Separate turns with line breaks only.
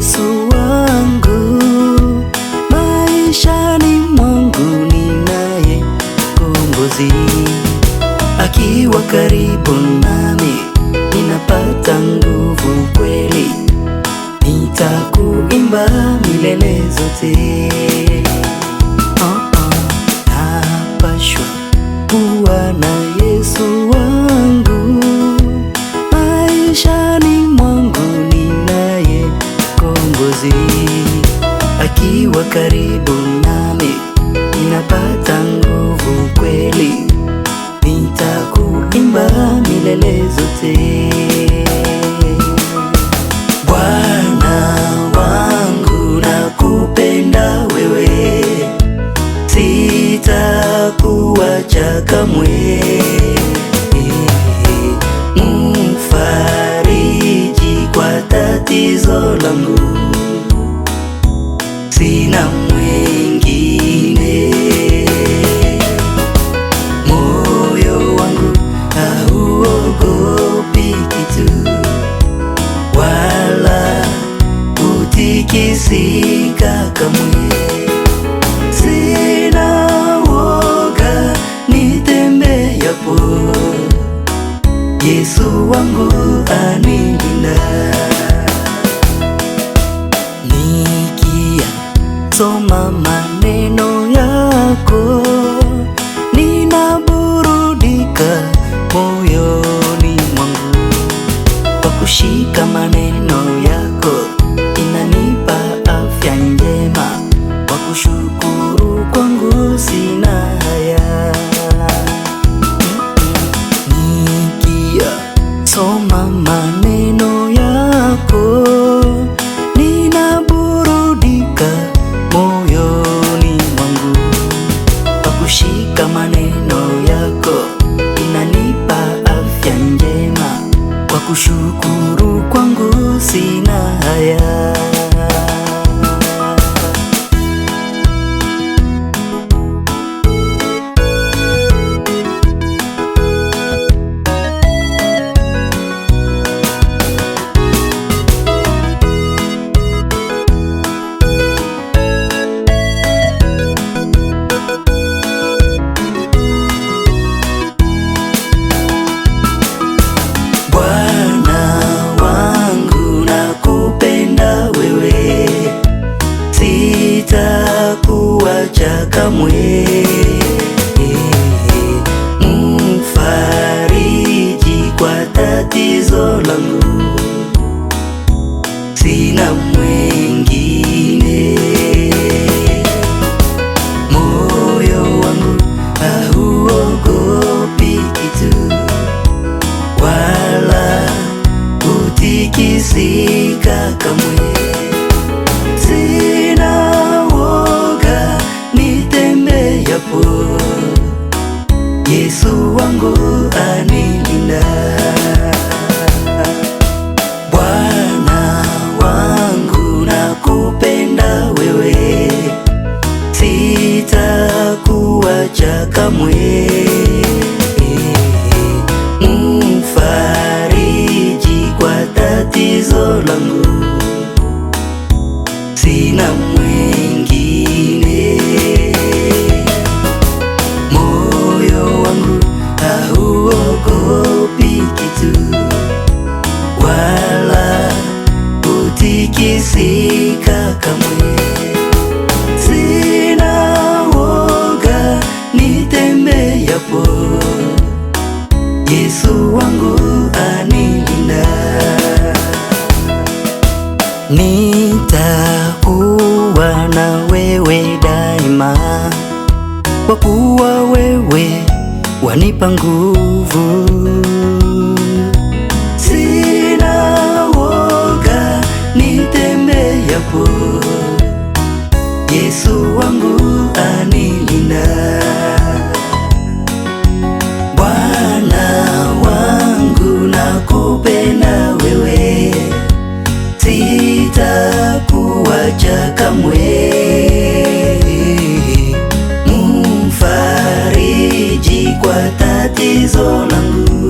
Yesu wangu, maishani mwangu ninaye Mkombozi. Akiwa karibu nami ninapata nguvu kweli, nitakuimba milele zote. Napashwa kuwa na Yesu wangu, maishani mwangu ninaye Mkombozi. Akiwa karibu nami ninapata nguvu kweli, nitakuimba milele zote. Bwana wangu nakupenda wewe, sitakuacha kamwe. Mfariji kwa tatizo langu, sina mwingine. Moyo wangu hauogopi kitu, wala kutikisika kamwe. Sina woga nitembeapo, Yesu wangu anilinda. Nikiyasoma maneno yako, ninaburudika moyoni mwangu. Kwa kushika maneno yako inanipa afya njema, kwa kushukuru kwangu sina haya. Nikiyasoma maneno yako, ninaburudika moyoni mwangu. Kwa kushika maneno yako inanipa afya njema, kwa kushukuru kwangu sina haya. Sitakuacha kamwe. Mfariji kwa tatizo langu, sina mwingine. Moyo wangu hauogopi kitu, wala kutikisika kamwe. Sina woga nitembeapo, Yesu wangu anilinda. Bwana wangu nakupenda wewe, sitakuacha kamwe. Mfariji kwa tatizo langu, sina mwingine. Moyo wangu hauogopi kitu, wala kutikisika kamwe. Sina woga nitembeapo, Yesu wangu anilinda. Nitakuwa na wewe daima, kwa kuwa wewe wanipa nguvu. Sina woga nitembeapo, Yesu wangu anilinda. Bwana wangu nakupenda wewe, sitakuacha kamwe. Mfariji kwa tatizo langu,